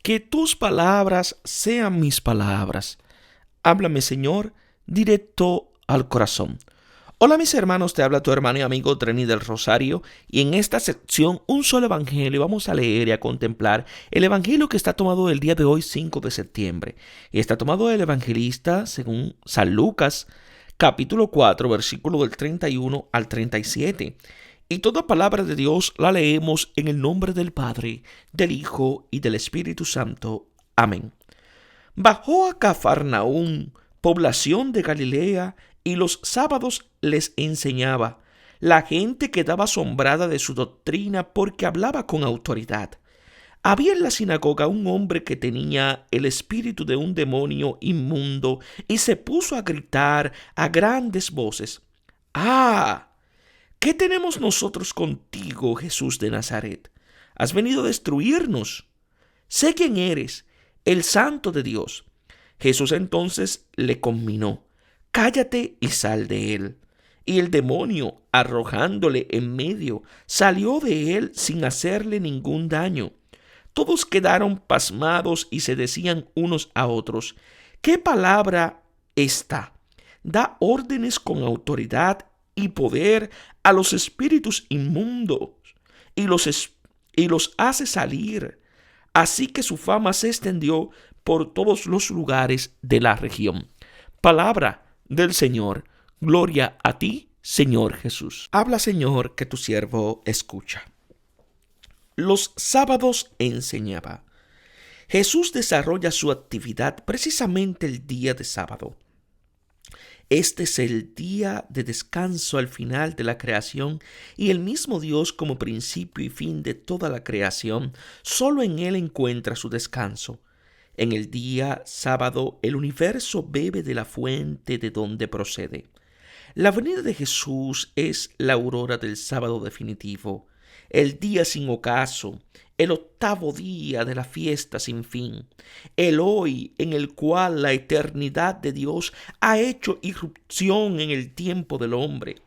Que tus palabras sean mis palabras. Háblame, Señor, directo al corazón. Hola mis hermanos, te habla tu hermano y amigo Treni del Rosario, y en esta sección un solo evangelio vamos a leer y a contemplar el evangelio que está tomado del día de hoy, 5 de septiembre. Y está tomado del evangelista según San Lucas, capítulo 4, versículo del 31 al 37. Y toda palabra de Dios la leemos en el nombre del Padre, del Hijo y del Espíritu Santo. Amén. Bajó a Cafarnaúm, población de Galilea, y los sábados les enseñaba. La gente quedaba asombrada de su doctrina porque hablaba con autoridad. Había en la sinagoga un hombre que tenía el espíritu de un demonio inmundo y se puso a gritar a grandes voces: ¡Ah! ¿Qué tenemos nosotros contigo, Jesús de Nazaret? ¿Has venido a destruirnos? Sé quién eres, el Santo de Dios. Jesús entonces le conminó: cállate y sal de él. Y el demonio, arrojándole en medio, salió de él sin hacerle ningún daño. Todos quedaron pasmados y se decían unos a otros: ¿qué palabra esta? Da órdenes con autoridad y poder a los espíritus inmundos y los hace salir. Así que su fama se extendió por todos los lugares de la región. Palabra del Señor. Gloria a ti, Señor Jesús. Habla, Señor, que tu siervo escucha. Los sábados enseñaba. Jesús desarrolla su actividad precisamente el día de sábado. Este es el día de descanso al final de la creación, y el mismo Dios, como principio y fin de toda la creación, solo en Él encuentra su descanso. En el día sábado el universo bebe de la fuente de donde procede. La venida de Jesús es la aurora del sábado definitivo, el día sin ocaso, el octavo día de la fiesta sin fin, el hoy en el cual la eternidad de Dios ha hecho irrupción en el tiempo del hombre.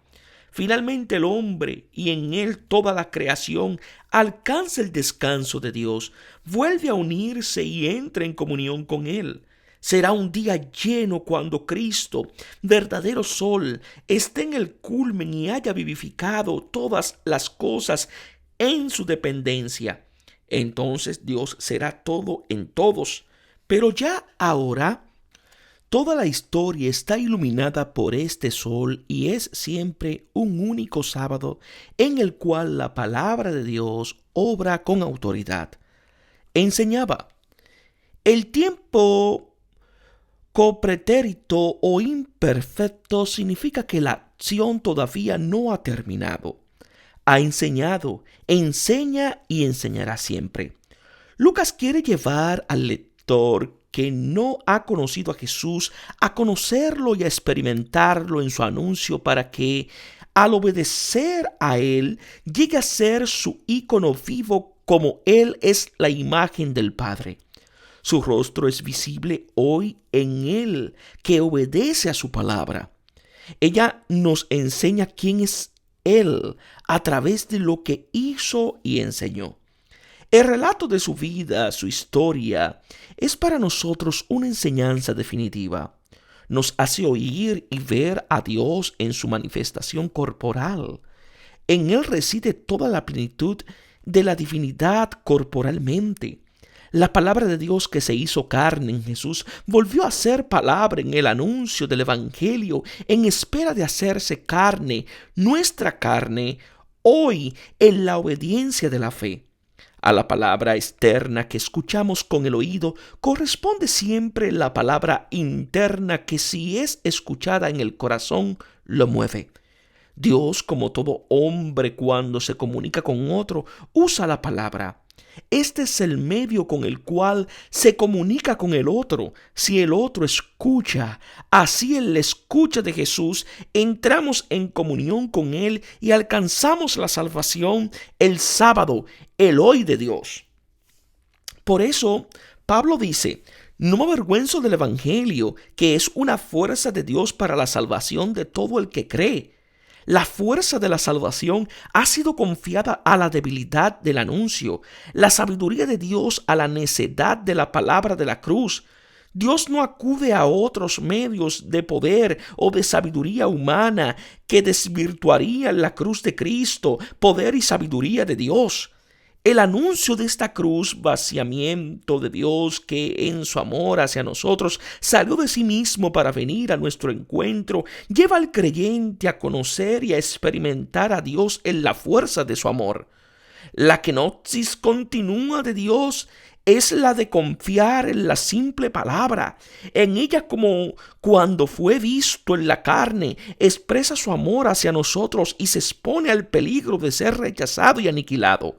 Finalmente el hombre y en él toda la creación alcanza el descanso de Dios, vuelve a unirse y entra en comunión con él. Será un día lleno cuando Cristo, verdadero sol, esté en el culmen y haya vivificado todas las cosas en su dependencia. Entonces Dios será todo en todos. Pero ya ahora, toda la historia está iluminada por este sol y es siempre un único sábado en el cual la palabra de Dios obra con autoridad. Enseñaba. El tiempo copretérito o imperfecto significa que la acción todavía no ha terminado. Ha enseñado, enseña y enseñará siempre. Lucas quiere llevar al lector que no ha conocido a Jesús a conocerlo y a experimentarlo en su anuncio para que, al obedecer a él, llegue a ser su ícono vivo como él es la imagen del Padre. Su rostro es visible hoy en él, que obedece a su palabra. Ella nos enseña quién es él a través de lo que hizo y enseñó. El relato de su vida, su historia, es para nosotros una enseñanza definitiva. Nos hace oír y ver a Dios en su manifestación corporal. En él reside toda la plenitud de la divinidad corporalmente. La palabra de Dios que se hizo carne en Jesús volvió a ser palabra en el anuncio del Evangelio en espera de hacerse carne, nuestra carne, hoy en la obediencia de la fe. A la palabra externa que escuchamos con el oído corresponde siempre la palabra interna que, si es escuchada en el corazón, lo mueve. Dios, como todo hombre, cuando se comunica con otro, usa la palabra. Este es el medio con el cual se comunica con el otro. Si el otro escucha, así en la escucha de Jesús, entramos en comunión con Él y alcanzamos la salvación, el sábado, el hoy de Dios. Por eso, Pablo dice: no me avergüenzo del Evangelio, que es una fuerza de Dios para la salvación de todo el que cree. La fuerza de la salvación ha sido confiada a la debilidad del anuncio, la sabiduría de Dios a la necedad de la palabra de la cruz. Dios no acude a otros medios de poder o de sabiduría humana que desvirtuarían la cruz de Cristo, poder y sabiduría de Dios. El anuncio de esta cruz, vaciamiento de Dios que en su amor hacia nosotros salió de sí mismo para venir a nuestro encuentro, lleva al creyente a conocer y a experimentar a Dios en la fuerza de su amor. La kenosis continua de Dios es la de confiar en la simple palabra. En ella, como cuando fue visto en la carne, expresa su amor hacia nosotros y se expone al peligro de ser rechazado y aniquilado.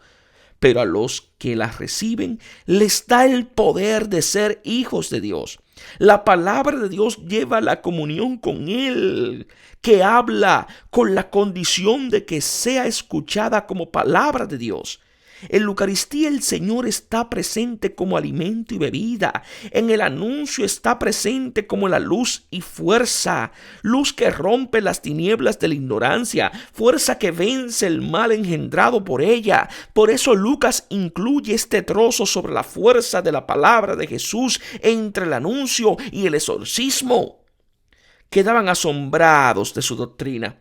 Pero a los que la reciben les da el poder de ser hijos de Dios. La palabra de Dios lleva la comunión con Él, que habla con la condición de que sea escuchada como palabra de Dios. En la Eucaristía el Señor está presente como alimento y bebida. En el anuncio está presente como la luz y fuerza. Luz que rompe las tinieblas de la ignorancia. Fuerza que vence el mal engendrado por ella. Por eso Lucas incluye este trozo sobre la fuerza de la palabra de Jesús entre el anuncio y el exorcismo. Quedaban asombrados de su doctrina.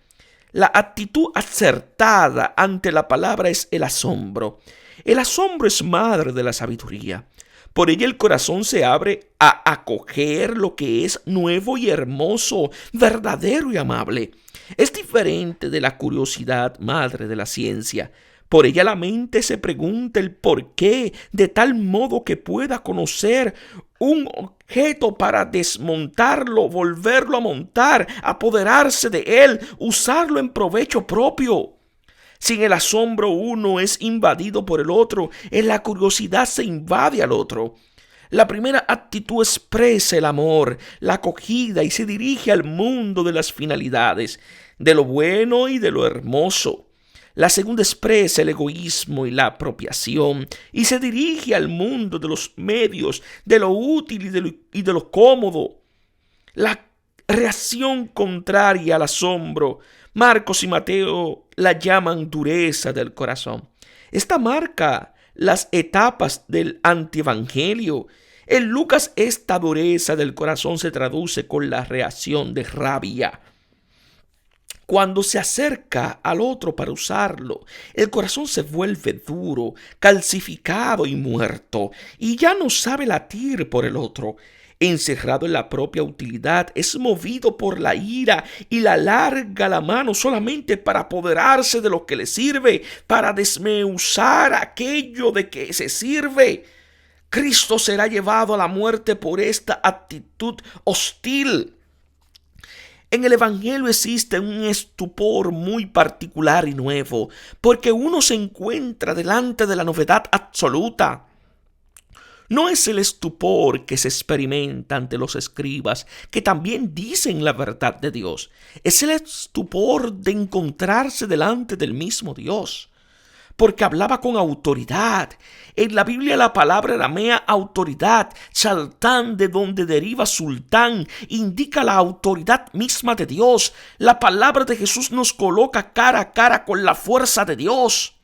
La actitud acertada ante la palabra es el asombro. El asombro es madre de la sabiduría. Por ella el corazón se abre a acoger lo que es nuevo y hermoso, verdadero y amable. Es diferente de la curiosidad madre de la ciencia. Por ella la mente se pregunta el por qué, de tal modo que pueda conocer un objeto para desmontarlo, volverlo a montar, apoderarse de él, usarlo en provecho propio. Si en el asombro uno es invadido por el otro, en la curiosidad se invade al otro. La primera actitud expresa el amor, la acogida y se dirige al mundo de las finalidades, de lo bueno y de lo hermoso. La segunda expresa el egoísmo y la apropiación y se dirige al mundo de los medios, de lo útil y de lo cómodo. La reacción contraria al asombro, Marcos y Mateo la llaman dureza del corazón. Esta marca las etapas del antievangelio. En Lucas esta dureza del corazón se traduce con la reacción de rabia. Cuando se acerca al otro para usarlo, el corazón se vuelve duro, calcificado y muerto, y ya no sabe latir por el otro. Encerrado en la propia utilidad, es movido por la ira y le alarga la mano solamente para apoderarse de lo que le sirve, para desmenuzar aquello de que se sirve. Cristo será llevado a la muerte por esta actitud hostil. En el Evangelio existe un estupor muy particular y nuevo, porque uno se encuentra delante de la novedad absoluta. No es el estupor que se experimenta ante los escribas, que también dicen la verdad de Dios. Es el estupor de encontrarse delante del mismo Dios, porque hablaba con autoridad. En la Biblia la palabra aramea autoridad, Shaltán, de donde deriva sultán, indica la autoridad misma de Dios. La palabra de Jesús nos coloca cara a cara con la fuerza de Dios.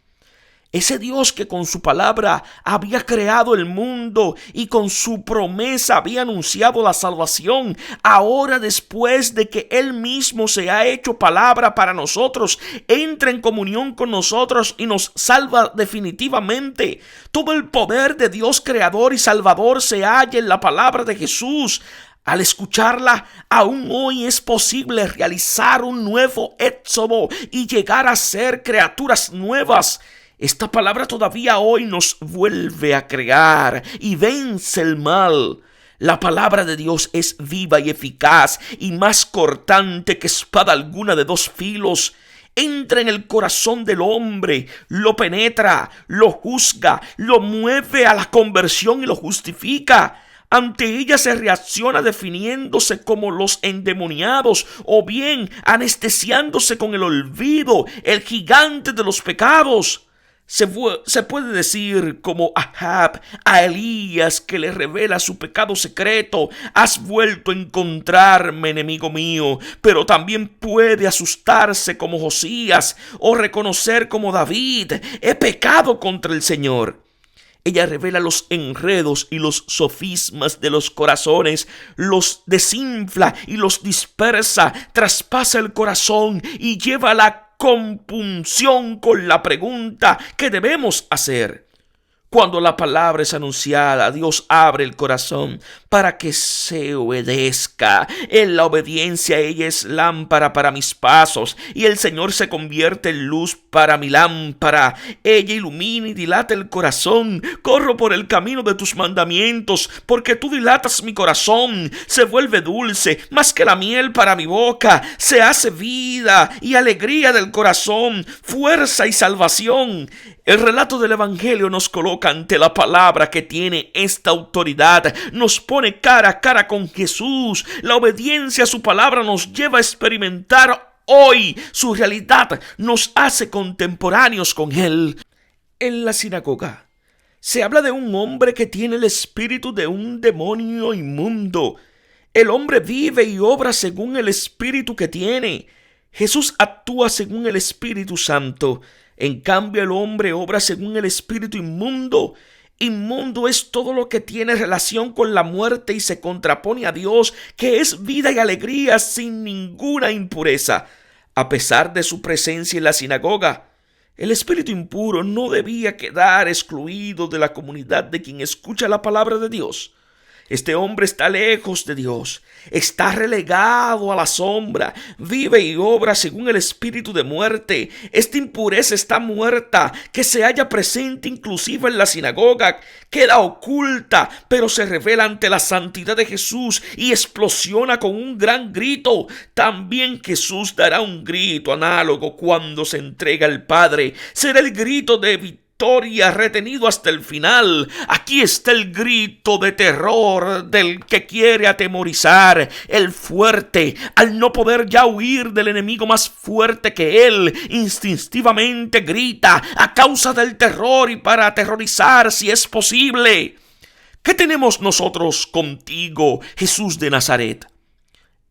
Ese Dios que con su palabra había creado el mundo y con su promesa había anunciado la salvación, ahora después de que Él mismo se ha hecho palabra para nosotros, entra en comunión con nosotros y nos salva definitivamente. Todo el poder de Dios creador y salvador se halla en la palabra de Jesús. Al escucharla, aún hoy es posible realizar un nuevo éxodo y llegar a ser criaturas nuevas. Esta palabra todavía hoy nos vuelve a crear y vence el mal. La palabra de Dios es viva y eficaz y más cortante que espada alguna de dos filos. Entra en el corazón del hombre, lo penetra, lo juzga, lo mueve a la conversión y lo justifica. Ante ella se reacciona definiéndose como los endemoniados o bien anestesiándose con el olvido, el gigante de los pecados. Se puede decir como Ahab a Elías, que le revela su pecado secreto: has vuelto a encontrarme, enemigo mío. Pero también puede asustarse como Josías o reconocer como David: he pecado contra el Señor. Ella revela los enredos y los sofismas de los corazones, los desinfla y los dispersa, traspasa el corazón y lleva la compunción con la pregunta que debemos hacer. Cuando la palabra es anunciada, Dios abre el corazón para que se obedezca. En la obediencia ella es lámpara para mis pasos, y el Señor se convierte en luz para mi lámpara. Ella ilumina y dilata el corazón. Corro por el camino de tus mandamientos, porque tú dilatas mi corazón. Se vuelve dulce, más que la miel para mi boca. Se hace vida y alegría del corazón, fuerza y salvación. El relato del Evangelio nos coloca ante la palabra que tiene esta autoridad. Nos pone cara a cara con Jesús. La obediencia a su palabra nos lleva a experimentar hoy su realidad. Nos hace contemporáneos con Él. En la sinagoga se habla de un hombre que tiene el espíritu de un demonio inmundo. El hombre vive y obra según el espíritu que tiene. Jesús actúa según el Espíritu Santo. En cambio, el hombre obra según el espíritu inmundo. Inmundo es todo lo que tiene relación con la muerte y se contrapone a Dios, que es vida y alegría sin ninguna impureza. A pesar de su presencia en la sinagoga, el espíritu impuro no debía quedar excluido de la comunidad de quien escucha la palabra de Dios. Este hombre está lejos de Dios, está relegado a la sombra, vive y obra según el espíritu de muerte. Esta impureza está muerta, que se halla presente inclusive en la sinagoga, queda oculta, pero se revela ante la santidad de Jesús y explosiona con un gran grito. También Jesús dará un grito análogo cuando se entrega al Padre. Será el grito de victoria, retenido hasta el final. Aquí está el grito de terror del que quiere atemorizar. El fuerte, al no poder ya huir del enemigo más fuerte que él, instintivamente grita a causa del terror y para aterrorizar si es posible. ¿Qué tenemos nosotros contigo, Jesús de Nazaret?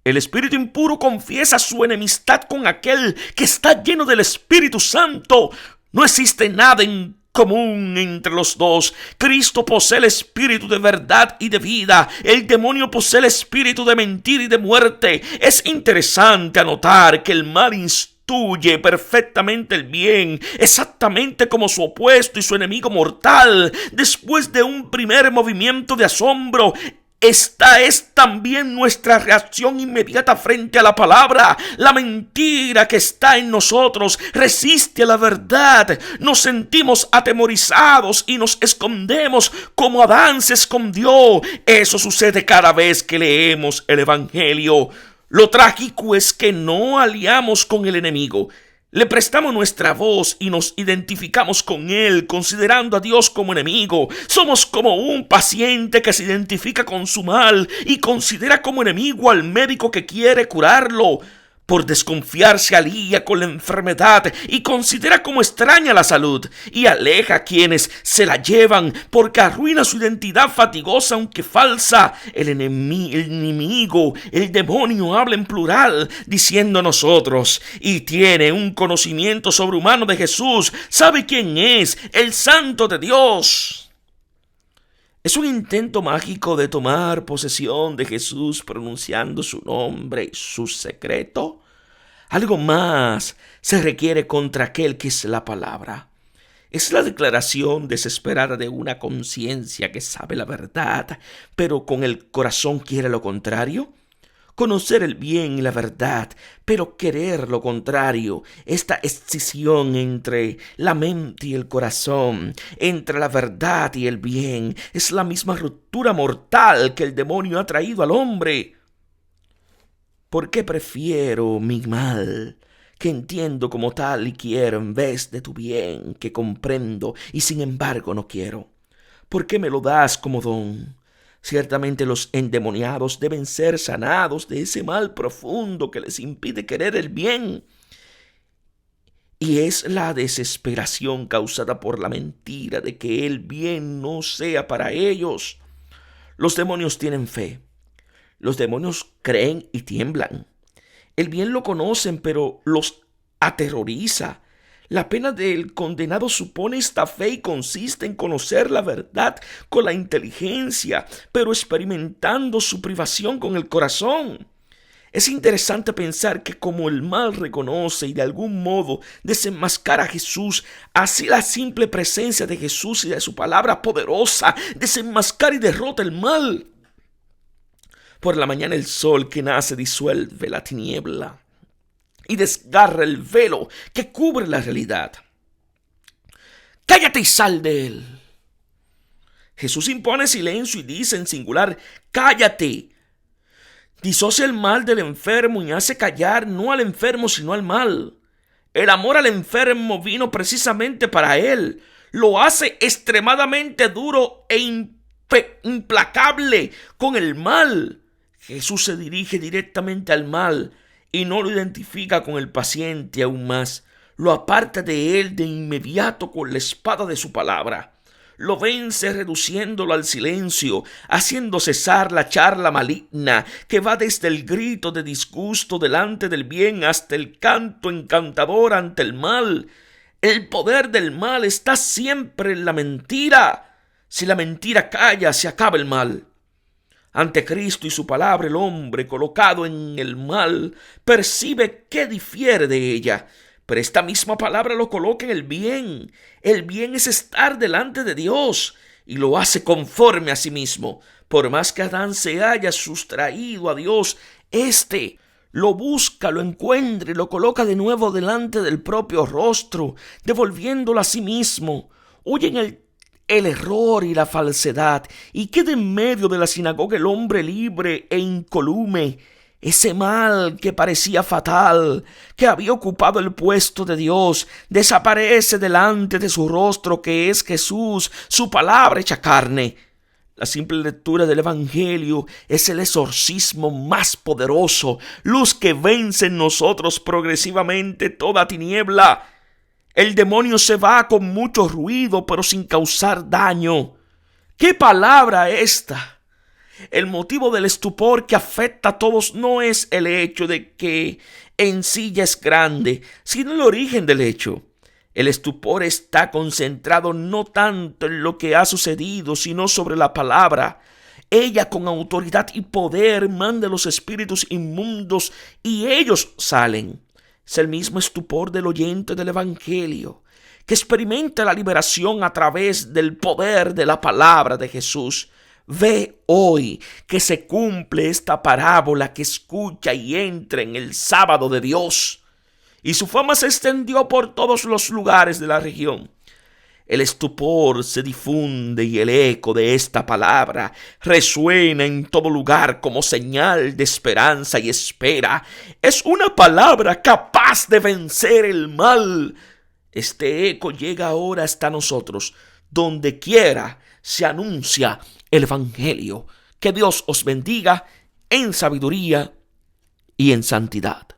El espíritu impuro confiesa su enemistad con aquel que está lleno del Espíritu Santo. No existe nada en común entre los dos. Cristo posee el espíritu de verdad y de vida. El demonio posee el espíritu de mentira y de muerte. Es interesante anotar que el mal instruye perfectamente el bien, exactamente como su opuesto y su enemigo mortal. Después de un primer movimiento de asombro, esta es también nuestra reacción inmediata frente a la palabra. La mentira que está en nosotros resiste a la verdad. Nos sentimos atemorizados y nos escondemos como Adán se escondió. Eso sucede cada vez que leemos el Evangelio. Lo trágico es que no aliamos con el enemigo. Le prestamos nuestra voz y nos identificamos con él, considerando a Dios como enemigo. Somos como un paciente que se identifica con su mal y considera como enemigo al médico que quiere curarlo. Por desconfiar se alía con la enfermedad y considera como extraña la salud, y aleja a quienes se la llevan, porque arruina su identidad fatigosa aunque falsa. El enemigo, el demonio, habla en plural, diciendo nosotros, y tiene un conocimiento sobrehumano de Jesús. Sabe quién es, el Santo de Dios. Es un intento mágico de tomar posesión de Jesús pronunciando su nombre y su secreto. Algo más se requiere contra aquel que es la palabra. Es la declaración desesperada de una conciencia que sabe la verdad, pero con el corazón quiere lo contrario. Conocer el bien y la verdad, pero querer lo contrario. Esta escisión entre la mente y el corazón, entre la verdad y el bien, es la misma ruptura mortal que el demonio ha traído al hombre. ¿Por qué prefiero mi mal, que entiendo como tal y quiero, en vez de tu bien, que comprendo y sin embargo no quiero? ¿Por qué me lo das como don? Ciertamente los endemoniados deben ser sanados de ese mal profundo que les impide querer el bien. Y es la desesperación causada por la mentira de que el bien no sea para ellos. Los demonios tienen fe. Los demonios creen y tiemblan. El bien lo conocen, pero los aterroriza. La pena del condenado supone esta fe y consiste en conocer la verdad con la inteligencia, pero experimentando su privación con el corazón. Es interesante pensar que como el mal reconoce y de algún modo desenmascara a Jesús, así la simple presencia de Jesús y de su palabra poderosa desenmascara y derrota el mal. Por la mañana el sol que nace disuelve la tiniebla y desgarra el velo que cubre la realidad. ¡Cállate y sal de él! Jesús impone silencio y dice en singular: ¡cállate! Disocia el mal del enfermo y hace callar no al enfermo sino al mal. El amor al enfermo vino precisamente para él. Lo hace extremadamente duro e implacable con el mal. Jesús se dirige directamente al mal y no lo identifica con el paciente aún más. Lo aparta de él de inmediato con la espada de su palabra. Lo vence reduciéndolo al silencio, haciendo cesar la charla maligna que va desde el grito de disgusto delante del bien hasta el canto encantador ante el mal. El poder del mal está siempre en la mentira. Si la mentira calla, se acaba el mal. Ante Cristo y su palabra, el hombre colocado en el mal percibe que difiere de ella. Pero esta misma palabra lo coloca en el bien. El bien es estar delante de Dios y lo hace conforme a sí mismo. Por más que Adán se haya sustraído a Dios, éste lo busca, lo encuentra y lo coloca de nuevo delante del propio rostro, devolviéndolo a sí mismo. Huye en el error y la falsedad y queda en medio de la sinagoga el hombre libre e incolume. Ese mal que parecía fatal, que había ocupado el puesto de Dios, desaparece delante de su rostro, que es Jesús, su palabra hecha carne. La simple lectura del Evangelio es el exorcismo más poderoso, luz que vence en nosotros progresivamente toda tiniebla. El demonio se va con mucho ruido, pero sin causar daño. ¿Qué palabra esta? El motivo del estupor que afecta a todos no es el hecho de que en sí ya es grande, sino el origen del hecho. El estupor está concentrado no tanto en lo que ha sucedido, sino sobre la palabra. Ella con autoridad y poder manda a los espíritus inmundos y ellos salen. Es el mismo estupor del oyente del Evangelio, que experimenta la liberación a través del poder de la palabra de Jesús. Ve hoy que se cumple esta parábola que escucha y entra en el sábado de Dios. Y su fama se extendió por todos los lugares de la región. El estupor se difunde y el eco de esta palabra resuena en todo lugar como señal de esperanza y espera. Es una palabra capaz de vencer el mal. Este eco llega ahora hasta nosotros. Donde quiera se anuncia el Evangelio. Que Dios os bendiga en sabiduría y en santidad.